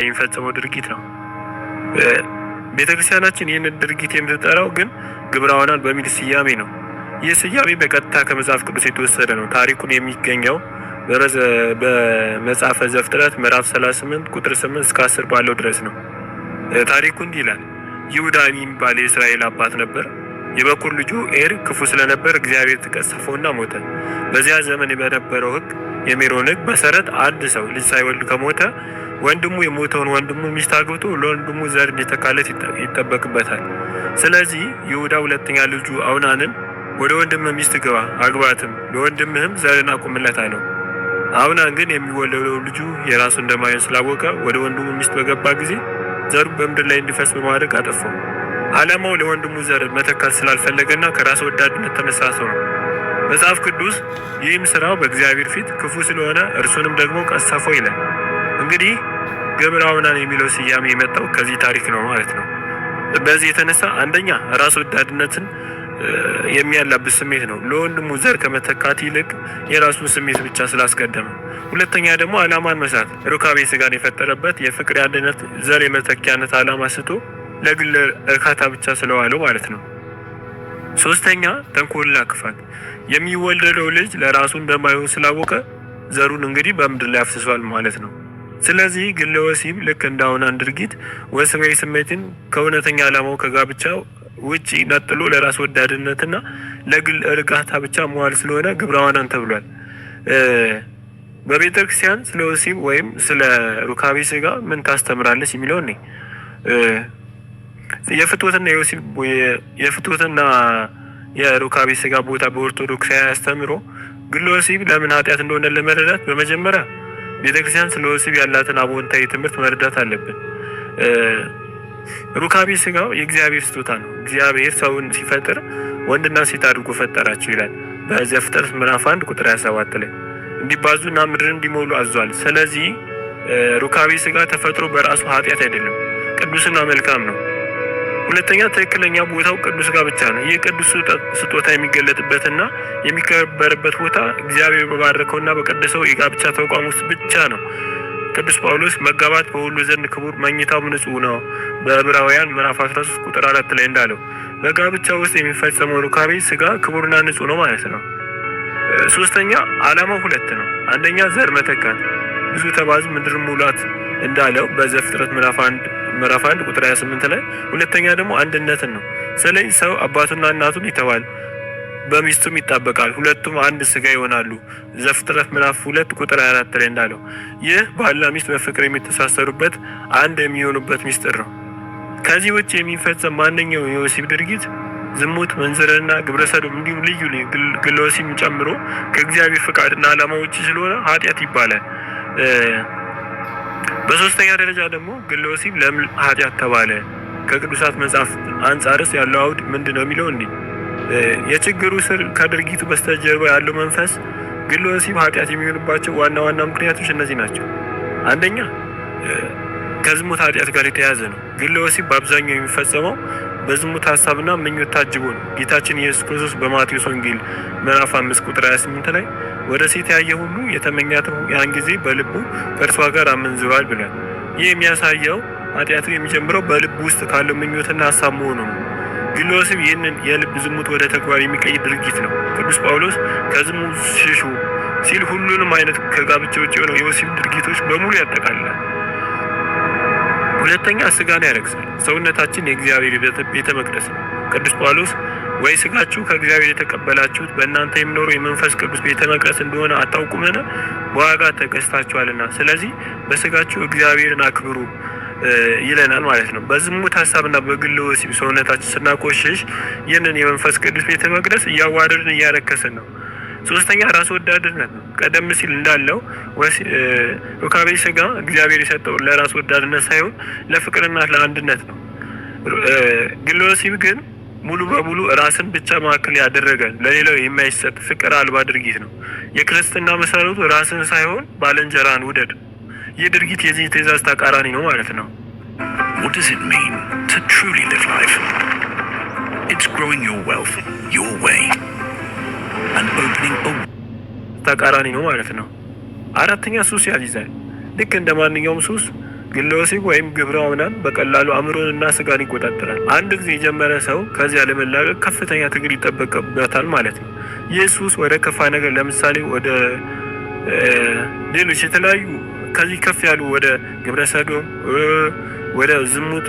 የሚፈጸመው ድርጊት ነው። ቤተክርስቲያናችን ይህንን ድርጊት የምትጠራው ግን ግብረ ሕማማት በሚል ስያሜ ነው። ይህ ስያሜ በቀጥታ ከመጽሐፍ ቅዱስ የተወሰደ ነው። ታሪኩን የሚገኘው በመጽሐፈ ዘፍጥረት ምዕራፍ 38 ቁጥር 8 እስከ 10 ባለው ድረስ ነው። ታሪኩ እንዲህ ይላል። ይሁዳ የሚባል የእስራኤል አባት ነበር። የበኩር ልጁ ኤር ክፉ ስለነበር እግዚአብሔር ተቀሰፈውና ሞተ። በዚያ ዘመን በነበረው ሕግ የሜሮን ሕግ መሰረት አንድ ሰው ልጅ ሳይወልድ ከሞተ ወንድሙ የሞተውን ወንድሙ ሚስት አግብቶ ለወንድሙ ዘር እንዲተካለት ይጠበቅበታል። ስለዚህ ይሁዳ ሁለተኛ ልጁ አውናንን ወደ ወንድምህ ሚስት ግባ አግባትም፣ ለወንድምህም ዘርን አቁምለት አለው። አውናን ግን የሚወለደው ልጁ የራሱ እንደማይሆን ስላወቀ ወደ ወንድሙ ሚስት በገባ ጊዜ ዘሩ በምድር ላይ እንዲፈስ በማድረግ አጠፋው። ዓላማው ለወንድሙ ዘር መተካት ስላልፈለገና ከራስ ወዳድነት ተነሳሶ ነው። መጽሐፍ ቅዱስ ይህም ስራው በእግዚአብሔር ፊት ክፉ ስለሆነ እርሱንም ደግሞ ቀሰፈው ይላል። እንግዲህ ግብረ ሕማማት የሚለው ስያሜ የመጣው ከዚህ ታሪክ ነው ማለት ነው። በዚህ የተነሳ አንደኛ ራስ ወዳድነትን የሚያላብስ ስሜት ነው። ለወንድሙ ዘር ከመተካት ይልቅ የራሱን ስሜት ብቻ ስላስቀደመ። ሁለተኛ ደግሞ ዓላማን መሳት፣ ሩካቤ ስጋን የፈጠረበት የፍቅር አንድነት ዘር የመተኪያነት ዓላማ ስቶ ለግል እርካታ ብቻ ስለዋለው ማለት ነው። ሶስተኛ ተንኮልና ክፋት፣ የሚወለደው ልጅ ለራሱ እንደማይሆን ስላወቀ ዘሩን እንግዲህ በምድር ላይ አፍስሷል ማለት ነው። ስለዚህ ግለ ወሲብ ልክ እንደ አውናን ድርጊት ወሲባዊ ስሜትን ከእውነተኛ ዓላማው ከጋብቻው ውጪ ነጥሎ ለራስ ወዳድነትና ለግል እርካታ ብቻ መዋል ስለሆነ ግብረ ሕማማት ተብሏል። በቤተ ክርስቲያን ስለ ወሲብ ወይም ስለ ሩካቤ ስጋ ምን ታስተምራለች የሚለው ነው። የፍትወትና የሩካቤ ስጋ ቦታ በኦርቶዶክስ አስተምሮ ግለ ወሲብ ለምን ኃጢአት እንደሆነ ለመረዳት በመጀመሪያ ቤተክርስቲያን ስለ ወሲብ ያላትን አዎንታዊ ትምህርት መረዳት አለብን። ሩካቤ ስጋው የእግዚአብሔር ስጦታ ነው። እግዚአብሔር ሰውን ሲፈጥር ወንድና ሴት አድርጎ ፈጠራቸው ይላል በዘፍጥረት ምዕራፍ 1 ቁጥር 27 ላይ እንዲባዙና ምድርን እንዲሞሉ አዟል። ስለዚህ ሩካቤ ስጋ ተፈጥሮ በራሱ ኃጢአት አይደለም፣ ቅዱስና መልካም ነው። ሁለተኛ ትክክለኛ ቦታው ቅዱስ ጋብቻ ነው። ይህ ቅዱስ ስጦታ የሚገለጥበትና የሚከበርበት ቦታ እግዚአብሔር በባረከውና በቀደሰው የጋብቻ ተቋም ውስጥ ብቻ ነው። ቅዱስ ጳውሎስ መጋባት በሁሉ ዘንድ ክቡር መኝታው ንጹሕ ነው በዕብራውያን ምዕራፍ 13 ቁጥር 4 ላይ እንዳለው በጋብቻ ውስጥ የሚፈጸመው ሩካቤ ስጋ ክቡርና ንጹሕ ነው ማለት ነው። ሶስተኛ ዓላማው ሁለት ነው። አንደኛ ዘር መተካት፣ ብዙ ተባዙ ምድር ሙላት እንዳለው በዘፍጥረት ምዕራፍ 1 ቁጥር 28 ላይ። ሁለተኛ ደግሞ አንድነትን ነው። ስለዚህ ሰው አባቱና እናቱን ይተዋል፣ በሚስቱም ይጣበቃል፣ ሁለቱም አንድ ስጋ ይሆናሉ ዘፍጥረት ምዕራፍ 2 ቁጥር 24 ላይ እንዳለው። ይህ ባልና ሚስት በፍቅር የሚተሳሰሩበት አንድ የሚሆኑበት ሚስጥር ነው። ከዚህ ውጭ የሚፈጸም ማንኛውም የወሲብ ድርጊት ዝሙት፣ መንዝርና ግብረ ሰዶም እንዲሁም ልዩ ግለ ወሲብ ጨምሮ ከእግዚአብሔር ፍቃድና ዓላማ ውጭ ስለሆነ ኃጢአት ይባላል። በሶስተኛ ደረጃ ደግሞ ግለ ወሲብ ለምን ኃጢአት ተባለ? ከቅዱሳት መጽሐፍ አንጻርስ ያለው አውድ ምንድን ነው የሚለው እንዲህ የችግሩ ስር ከድርጊቱ በስተጀርባ ያለው መንፈስ ግለ ወሲብ ኃጢአት የሚሆንባቸው ዋና ዋና ምክንያቶች እነዚህ ናቸው። አንደኛ ከዝሙት ኃጢአት ጋር የተያያዘ ነው። ግለ ወሲብ በአብዛኛው የሚፈጸመው በዝሙት ሀሳብና ምኞት ታጅቦ ነው። ጌታችን ኢየሱስ ክርስቶስ በማቴዎስ ወንጌል ምዕራፍ 5 ቁጥር 28 ላይ ወደ ሴት ያየ ሁሉ የተመኛትም ያን ጊዜ በልቡ ከእርሷ ጋር አመንዝሯል ብሏል። ይህ የሚያሳየው ኃጢአቱ የሚጀምረው በልብ ውስጥ ካለው ምኞትና ሀሳብ መሆኑ ነው። ግለ ወሲብ ይህንን የልብ ዝሙት ወደ ተግባር የሚቀይር ድርጊት ነው። ቅዱስ ጳውሎስ ከዝሙት ሽሹ ሲል ሁሉንም አይነት ከጋብቻ ውጭ የሆነው የወሲብ ድርጊቶች በሙሉ ያጠቃልላል። ሁለተኛ ስጋን ያረክሳል። ሰውነታችን የእግዚአብሔር ቤተ መቅደስ ነው። ቅዱስ ጳውሎስ ወይ ስጋችሁ ከእግዚአብሔር የተቀበላችሁት በእናንተ የሚኖረው የመንፈስ ቅዱስ ቤተ መቅደስ እንደሆነ አታውቁምን? በዋጋ ተገዝታችኋልና፣ ስለዚህ በስጋችሁ እግዚአብሔርን አክብሩ ይለናል ማለት ነው። በዝሙት ሀሳብና በግለ ወሲብ ሰውነታችን ስናቆሽሽ ይህንን የመንፈስ ቅዱስ ቤተ መቅደስ እያዋረድን እያረከስን ነው። ሶስተኛ ራስ ወዳድነት ነው። ቀደም ሲል እንዳለው ሩካቤ ስጋ እግዚአብሔር የሰጠው ለራስ ወዳድነት ሳይሆን ለፍቅርና ለአንድነት ነው። ግለ ወሲብ ግን ሙሉ በሙሉ ራስን ብቻ ማዕከል ያደረገ ለሌላው የማይሰጥ ፍቅር አልባ ድርጊት ነው። የክርስትና መሰረቱ ራስን ሳይሆን ባልንጀራን ውደድ። ይህ ድርጊት የዚህ ትእዛዝ ተቃራኒ ነው ማለት ነው። What does it mean to truly live life? It's growing your wealth your way and opening a ተቃራኒ ነው ማለት ነው። አራተኛ ሱስ ያዚዛል። ልክ እንደ ማንኛውም ሱስ ግለ ወሲብ ወይም ግብረ አውናን በቀላሉ አእምሮንና ስጋን ይቆጣጠራል። አንድ ጊዜ የጀመረ ሰው ከዚያ ለመላቀቅ ከፍተኛ ትግል ይጠበቅበታል ማለት ነው። ይህ ሱስ ወደ ከፋ ነገር ለምሳሌ ወደ ሌሎች የተለያዩ ከዚህ ከፍ ያሉ ወደ ግብረ ሰዶም፣ ወደ ዝሙት፣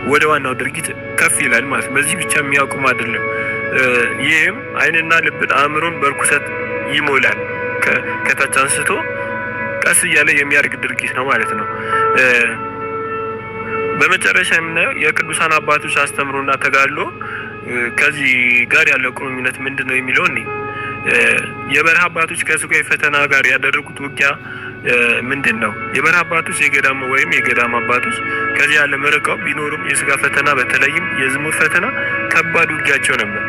ወደ ዋናው ድርጊት ከፍ ይላል ማለት ነው። በዚህ ብቻ የሚያውቁም አይደለም። ይህም ዓይንና ልብን አእምሮን በርኩሰት ይሞላል። ከታች አንስቶ ቀስ እያለ የሚያድግ ድርጊት ነው ማለት ነው። በመጨረሻ የምናየው የቅዱሳን አባቶች አስተምሮና ተጋድሎ ከዚህ ጋር ያለው ቁርኝነት ምንድን ነው የሚለው የበረሃ አባቶች ከስጋዊ ፈተና ጋር ያደረጉት ውጊያ ምንድን ነው? የበረሃ አባቶች የገዳም አባቶች ከዚህ ዓለም ርቀው ቢኖሩም የስጋ ፈተና በተለይም የዝሙት ፈተና ከባድ ውጊያቸው ነበር።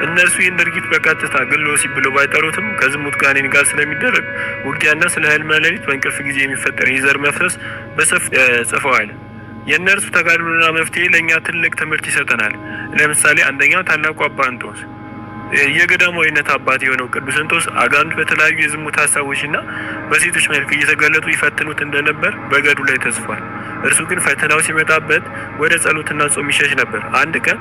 እነርሱ ይህን ድርጊት በቀጥታ ግለ ወሲብ ብለው ባይጠሩትም ከዝሙት ጋኔን ጋር ስለሚደረግ ውጊያና ስለ ህልመ ሌሊት በእንቅልፍ ጊዜ የሚፈጠር የዘር መፍረስ በሰፊ ጽፈዋል። የእነርሱ ተጋድሎና መፍትሄ ለእኛ ትልቅ ትምህርት ይሰጠናል። ለምሳሌ አንደኛው ታላቁ አባ እንጦንስ የገዳማዊነት አባት የሆነው ቅዱስ እንጦንስ አጋንንት በተለያዩ የዝሙት ሀሳቦችና በሴቶች መልክ እየተገለጡ ይፈትኑት እንደነበር በገድሉ ላይ ተጽፏል። እርሱ ግን ፈተናው ሲመጣበት ወደ ጸሎትና ጾም ይሸሽ ነበር። አንድ ቀን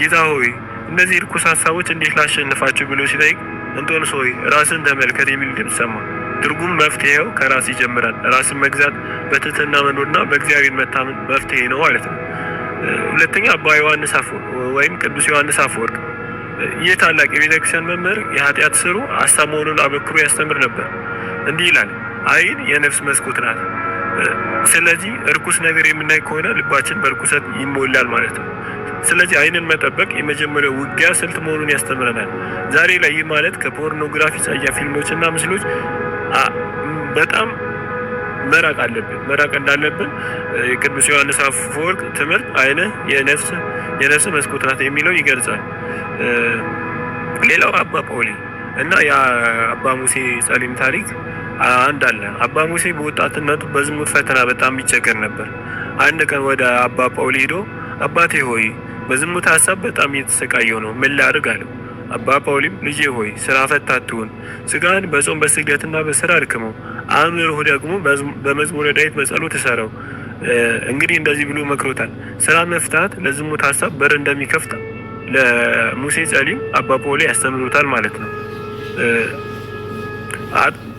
ጌታ ሆይ እነዚህ ርኩስ ሀሳቦች እንዴት ላሸንፋቸው ብሎ ሲጠይቅ እንጦንስ ሆይ ራስን ተመልከት የሚል ድምፅ ሰማ። ትርጉም መፍትሄው ከራስ ይጀምራል። ራስን መግዛት፣ በትህትና መኖርና በእግዚአብሔር መታመን መፍትሄ ነው ማለት ነው። ሁለተኛ አባ ዮሐንስ ወይም ቅዱስ ዮሐንስ አፈወርቅ ይህ ታላቅ የቤተክርስቲያን መምህር የኃጢአት ስሩ ሀሳብ መሆኑን አበክሮ ያስተምር ነበር። እንዲህ ይላል፣ ዓይን የነፍስ መስኮት ናት። ስለዚህ እርኩስ ነገር የምናይ ከሆነ ልባችን በርኩሰት ይሞላል ማለት ነው። ስለዚህ ዓይንን መጠበቅ የመጀመሪያው ውጊያ ስልት መሆኑን ያስተምረናል። ዛሬ ላይ ይህ ማለት ከፖርኖግራፊ ጸያፍ ፊልሞችና ምስሎች በጣም መራቅ እንዳለብን የቅዱስ ዮሐንስ አፈወርቅ ትምህርት ዓይንህ የነፍስ መስኮት ናት የሚለው ይገልጻል። ሌላው አባ ጳውሊ እና የአባ ሙሴ ጸሊም ታሪክ አንድ አለ። አባ ሙሴ በወጣትነቱ በዝሙት ፈተና በጣም ይቸገር ነበር። አንድ ቀን ወደ አባ ጳውሊ ሄዶ አባቴ ሆይ በዝሙት ሀሳብ በጣም እየተሰቃየው ነው፣ ምን ላድርግ አለው። አባ ጳውሊም ልጄ ሆይ ስራ ፈት አትሁን፣ ስጋን በጾም በስግደትና በስራ አድክመው፣ አእምሮህ ደግሞ በመዝሙረ ዳዊት በጸሎት እሰረው። እንግዲህ እንደዚህ ብሎ መክሮታል። ስራ መፍታት ለዝሙት ሀሳብ በር እንደሚከፍት ለሙሴ ጸሊም አባ ጳውሊ ያስተምሩታል ማለት ነው።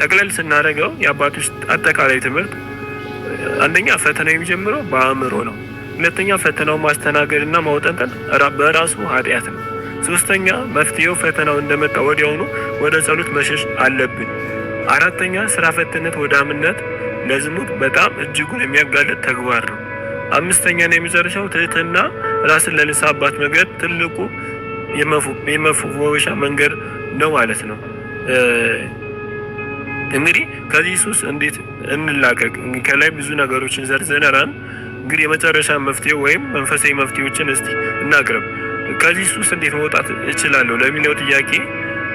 ጠቅለል ስናደርገው የአባቶች አጠቃላይ ትምህርት አንደኛ ፈተና የሚጀምረው በአእምሮ ነው። ሁለተኛ ፈተናው ማስተናገድና ማውጠንጠን በራሱ ኃጢአት ነው። ሶስተኛ መፍትሄው ፈተናው እንደመጣ ወዲያውኑ ወደ ጸሎት መሸሽ አለብን። አራተኛ ስራ ፈትነት ወደ አምነት ለዝሙት በጣም እጅጉን የሚያጋለጥ ተግባር ነው። አምስተኛና የመጨረሻው ትህትና ራስን ለንስሐ አባት መንገድ ትልቁ የመፈወሻ መንገድ ነው ማለት ነው። እንግዲህ ከዚህ ሱስ እንዴት እንላቀቅ? ከላይ ብዙ ነገሮችን ዘርዝረናል። እንግዲህ የመጨረሻ መፍትሄ ወይም መንፈሳዊ መፍትሄዎችን እስቲ እናቅርብ። ከዚህ ሱስ እንዴት መውጣት እችላለሁ ለሚለው ጥያቄ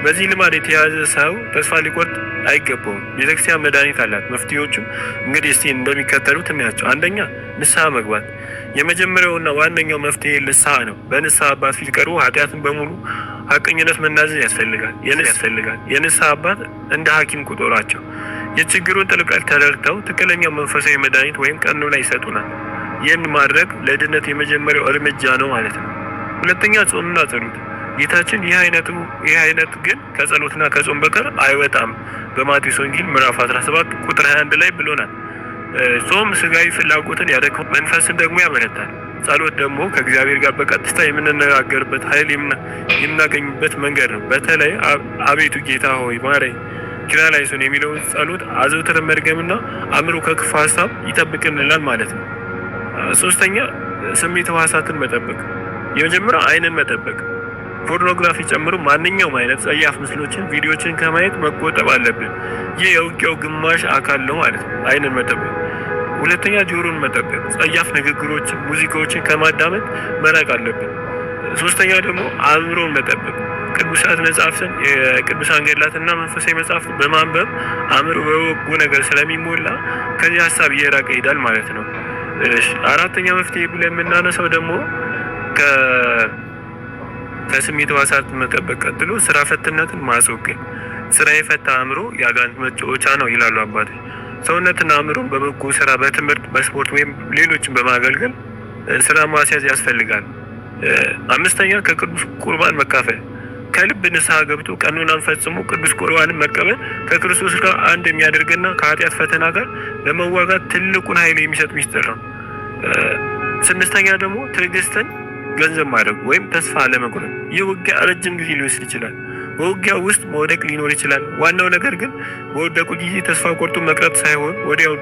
በዚህ ልማድ የተያዘ ሰው ተስፋ ሊቆርጥ አይገባውም። ቤተክርስቲያን መድኃኒት አላት። መፍትሄዎቹም እንግዲህ እስቲ እንደሚከተሉት እናያቸው። አንደኛ ንስሐ መግባት። የመጀመሪያውና ዋነኛው መፍትሄ ንስሐ ነው። በንስሐ አባት ፊት ቀርቦ ኃጢአትን በሙሉ ሐቀኝነት መናዘዝ ያስፈልጋል። የንስሐ አባት እንደ ሐኪም ቁጠሯቸው። የችግሩን ጥልቀት ተረድተው ትክክለኛው መንፈሳዊ መድኃኒት ወይም ቀኖና ይሰጡናል። ይህን ማድረግ ለድነት የመጀመሪያው እርምጃ ነው ማለት ነው። ሁለተኛ ጾምና ጸሎት። ጌታችን ይህ አይነት ግን ከጸሎትና ከጾም በቀር አይወጣም በማቴዎስ ወንጌል ምዕራፍ 17 ቁጥር 21 ላይ ብሎናል። ጾም ስጋዊ ፍላጎትን ያደክማል፣ መንፈስን ደግሞ ያበረታል። ጸሎት ደግሞ ከእግዚአብሔር ጋር በቀጥታ የምንነጋገርበት ኃይል የምናገኝበት መንገድ ነው። በተለይ አቤቱ ጌታ ሆይ ማረኝ ኪርያላይሶን የሚለውን ጸሎት አዘውትረን መድገምና አእምሮ ከክፉ ሀሳብ ይጠብቅልናል ማለት ነው። ሶስተኛ ስሜት ሕዋሳትን መጠበቅ። የመጀመሪያው ዓይንን መጠበቅ። ፖርኖግራፊ ጨምሮ ማንኛውም አይነት ጸያፍ ምስሎችን፣ ቪዲዮዎችን ከማየት መቆጠብ አለብን። ይህ የውጊያው ግማሽ አካል ነው ማለት ነው። ዓይንን መጠበቅ። ሁለተኛ ጆሮን መጠበቅ። ጸያፍ ንግግሮችን፣ ሙዚቃዎችን ከማዳመጥ መራቅ አለብን። ሶስተኛ ደግሞ አእምሮን መጠበቅ። ቅዱሳት መጻሕፍትን፣ የቅዱሳን ገድላትና መንፈሳዊ መጻሕፍት በማንበብ አእምሮ በበጎ ነገር ስለሚሞላ ከዚህ ሀሳብ እየራቀ ይሄዳል ማለት ነው። አራተኛ መፍትሄ ብለን የምናነሳው ደግሞ ከስሜት ሕዋሳት መጠበቅ ቀጥሎ ስራ ፈትነትን ማስወገድ። ስራ የፈታ አእምሮ የአጋንንት መጫወቻ ነው ይላሉ አባቶች። ሰውነትና አእምሮን በበጎ ስራ፣ በትምህርት፣ በስፖርት ወይም ሌሎችን በማገልገል ስራ ማስያዝ ያስፈልጋል። አምስተኛ ከቅዱስ ቁርባን መካፈል። ከልብ ንስሐ ገብቶ ቀኖናን ፈጽሞ ቅዱስ ቁርባንን መቀበል ከክርስቶስ ጋር አንድ የሚያደርግና ከኃጢአት ፈተና ጋር ለመዋጋት ትልቁን ኃይል የሚሰጥ ሚስጥር ነው። ስድስተኛ ደግሞ ትዕግስትን ገንዘብ ማድረግ ወይም ተስፋ አለመቁረጥ። ይህ ውጊያ ረጅም ጊዜ ሊወስድ ይችላል። በውጊያው ውስጥ መውደቅ ሊኖር ይችላል። ዋናው ነገር ግን በወደቁ ጊዜ ተስፋ ቆርጦ መቅረት ሳይሆን ወዲያው